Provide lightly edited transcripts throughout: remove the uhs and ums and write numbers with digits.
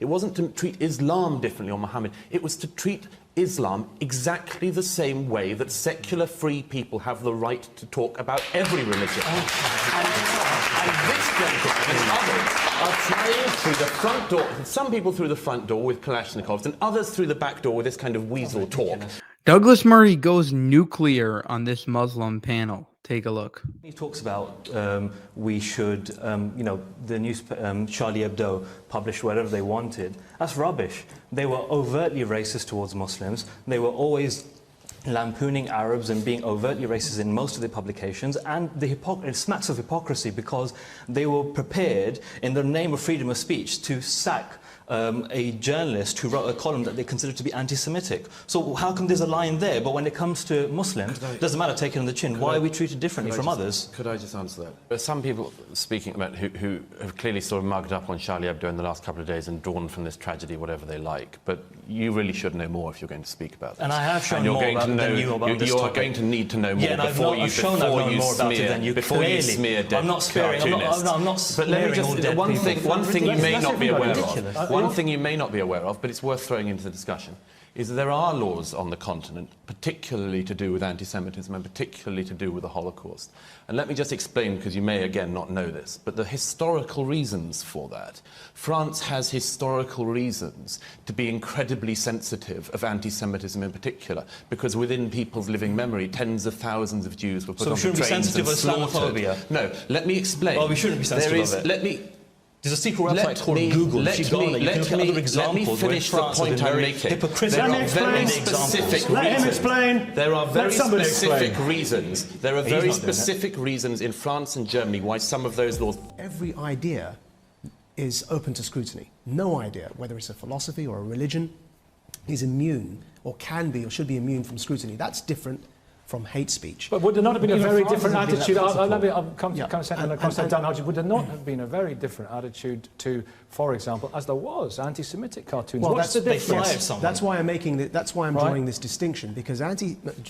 It wasn't to treat Islam differently or Muhammad. It was to treat Islam exactly the same way that secular free people have the right to talk about every religion. And this gentleman and others are trying through the front door, some people through the front door with Kalashnikovs and others through the back door with this kind of weasel talk. Douglas Murray goes nuclear on this Muslim panel. Take a look. He talks about we should, you know, the news, Charlie Hebdo published whatever they wanted. That's rubbish. They were overtly racist towards Muslims. They were always lampooning Arabs and being overtly racist in most of their publications, and it smacks of hypocrisy because they were prepared, in the name of freedom of speech, to sack a journalist who wrote a column that they considered to be anti-Semitic. So how come there's a line there, but when it comes to Muslims, it doesn't matter, take it on the chin. Why are we treated differently from others? Could I just answer that? There are some people speaking about who have clearly sort of mugged up on Charlie Hebdo in the last couple of days and drawn from this tragedy whatever they like, but you really should know more if you're going to speak about this. And I have shown more about than you about this topic. You're going to need to know more before you smear dead I'm not smearing. I'm not smearing all dead people. One thing you may not be aware of. One thing you may not be aware of, but it's worth throwing into the discussion, is that there are laws on the continent, particularly to do with anti-Semitism and particularly to do with the Holocaust. And let me just explain, because you may again not know this, but the historical reasons for that. France has historical reasons to be incredibly sensitive of anti-Semitism in particular, because within people's living memory, tens of thousands of Jews were put on the trains and slaughtered. So we shouldn't be sensitive of Islamophobia? No, let me explain. Well, we shouldn't be sensitive of it. There's a secret website called Google. Let me finish the point I'm making. There are very specific reasons. Let him explain. There are very specific reasons. There are very specific reasons in France and Germany why some of those laws. Every idea is open to scrutiny. No idea, whether it's a philosophy or a religion, is immune or can be or should be immune from scrutiny. That's different from hate speech. But would there not have been a very different attitude? I'll come across that down. Would there not have been a very different attitude to, for example, as there was, anti-Semitic cartoons? Well, what's the difference? That's why I'm making. That's why I'm drawing this distinction, because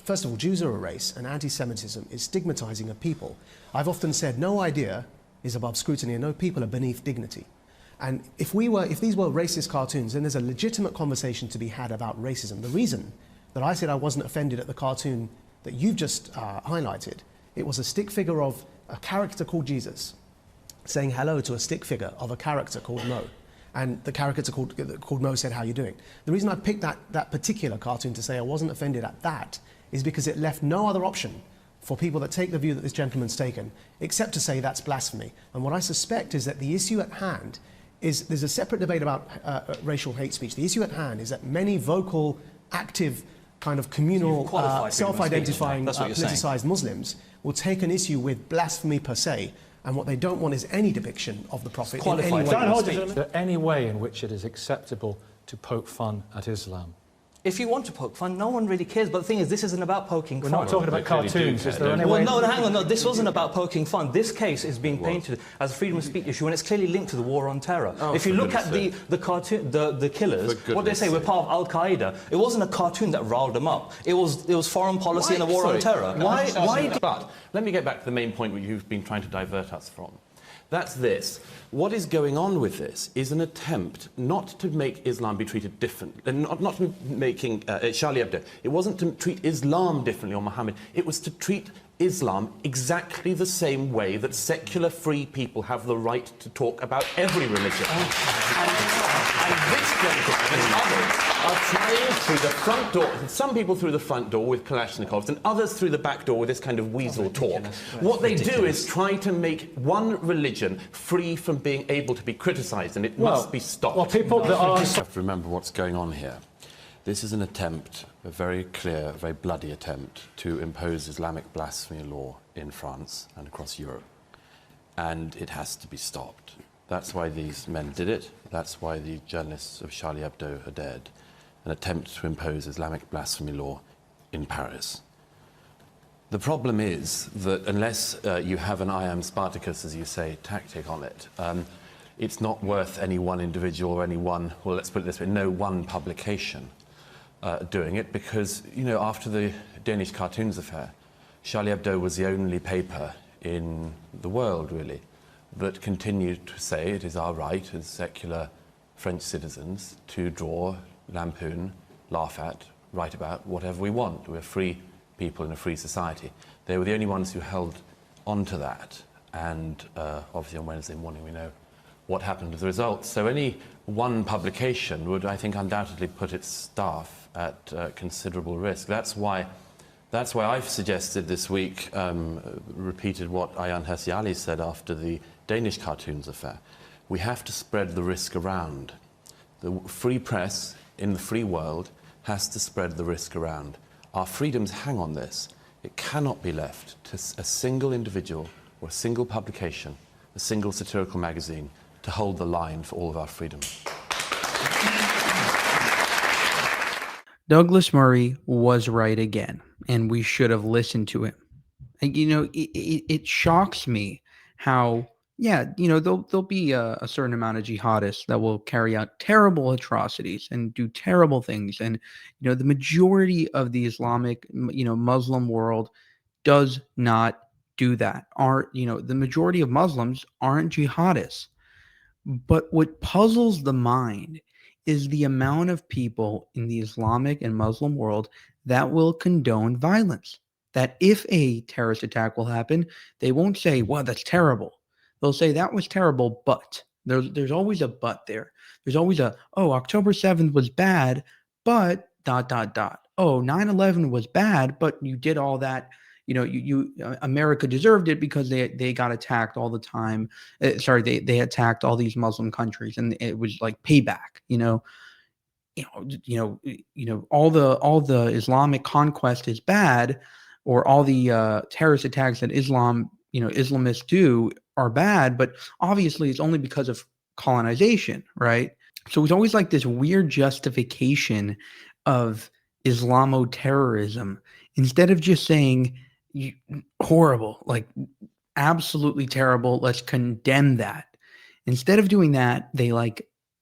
first of all, Jews are a race, and anti-Semitism is stigmatizing a people. I've often said no idea is above scrutiny, and no people are beneath dignity. And if these were racist cartoons, then there's a legitimate conversation to be had about racism. The reason that I said I wasn't offended at the cartoon that you've just highlighted, it was a stick figure of a character called Jesus saying hello to a stick figure of a character called Mo. And the character called Mo said, "How you doing?" The reason I picked that particular cartoon to say I wasn't offended at that is because it left no other option for people that take the view that this gentleman's taken, except to say that's blasphemy. And what I suspect is that the issue at hand is, there's a separate debate about racial hate speech. The issue at hand is that many vocal, active, kind of communal, self-identifying, politicized Muslims will take an issue with blasphemy per se, and what they don't want is any depiction of the Prophet in any way. Is there any way in which it is acceptable to poke fun at Islam? If you want to poke fun, no one really cares. But the thing is, this isn't about poking fun. We're not talking about cartoons. Is there any way? Well, no, hang on. No, this wasn't about poking fun. This case is being painted as a freedom of speech issue, and it's clearly linked to the war on terror. If you look at the cartoon, the killers, what they say, we're part of Al Qaeda. It wasn't a cartoon that riled them up. It was foreign policy and a war on terror. But let me get back to the main point which you've been trying to divert us from. That's this. What is going on with this is an attempt not to make Islam be treated differently, and not making Charlie Hebdo. It wasn't to treat Islam differently or Muhammad. It was to treat Islam exactly the same way that secular free people have the right to talk about every religion. And this gentleman and others are trying through the front door, some people through the front door with Kalashnikovs and others through the back door with this kind of weasel talk. What they do is try to make one religion free from being able to be criticised, and it must be stopped. Well, people that are... You have to remember what's going on here. This is an attempt, a very clear, very bloody attempt, to impose Islamic blasphemy law in France and across Europe. And it has to be stopped. That's why these men did it. That's why the journalists of Charlie Hebdo are dead. An attempt to impose Islamic blasphemy law in Paris. The problem is that unless you have an I am Spartacus, as you say, tactic on it, it's not worth any one individual or any one, well, let's put it this way, no one publication doing it, because, you know, after the Danish cartoons affair, Charlie Hebdo was the only paper in the world, really, that continued to say it is our right as secular French citizens to draw, lampoon, laugh at, write about whatever we want. We're free people in a free society. They were the only ones who held on to that. And obviously on Wednesday morning we know what happened as a result. So any one publication would, I think, undoubtedly put its staff at considerable risk. That's why I've suggested this week, repeated what Ayaan Hirsi Ali said after the Danish cartoons affair. We have to spread the risk around. The free press in the free world has to spread the risk around. Our freedoms hang on this. It cannot be left to a single individual or a single publication, a single satirical magazine, to hold the line for all of our freedoms. Douglas Murray was right again, and we should have listened to him. And, it shocks me how, there'll be a certain amount of jihadists that will carry out terrible atrocities and do terrible things. And, the majority of the Islamic, Muslim world does not do that. The majority of Muslims aren't jihadists. But what puzzles the mind is the amount of people in the Islamic and Muslim world that will condone violence. That if a terrorist attack will happen, they won't say, well, that's terrible. They'll say that was terrible, but there's always a but there. There's always October 7th was bad, but ... Oh, 9/11 was bad, but you did all that. America deserved it because they got attacked all the time. They attacked all these Muslim countries, and it was like payback. All the Islamic conquest is bad, or all the terrorist attacks that Islamists do are bad, but obviously it's only because of colonization, right? So it's always like this weird justification of Islamo-terrorism instead of just saying horrible, like absolutely terrible, let's condemn that. Instead of doing that, they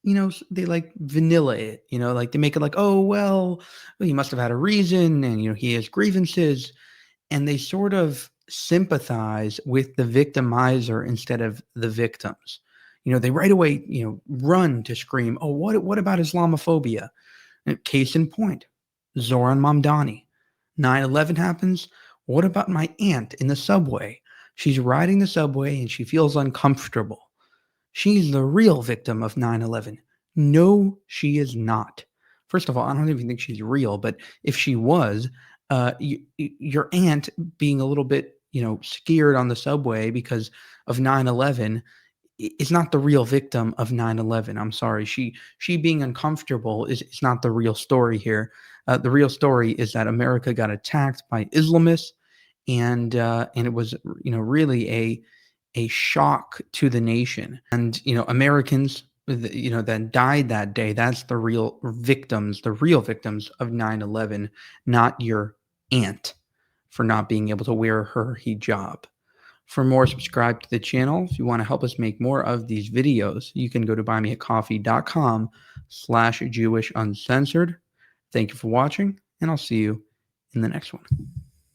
vanilla it, they make it like, oh, well, he must have had a reason, and, he has grievances, and they sort of sympathize with the victimizer instead of the victims. They right away, run to scream, oh, what about Islamophobia? Case in point, Zoran Mamdani. 9/11 happens. What about my aunt in the subway? She's riding the subway and she feels uncomfortable. She's the real victim of 9/11. No, she is not. First of all, I don't even think she's real, but if she was, your aunt being a little bit, scared on the subway because of 9/11 is not the real victim of 9/11. I'm sorry. She being uncomfortable is not the real story here. The real story is that America got attacked by Islamists, and it was really a shock to the nation. And Americans that died that day, that's the real victims of 9/11, not your aunt for not being able to wear her hijab. For more, subscribe to the channel. If you want to help us make more of these videos, you can go to buymeacoffee.com/JewishUncensored. Thank you for watching, and I'll see you in the next one.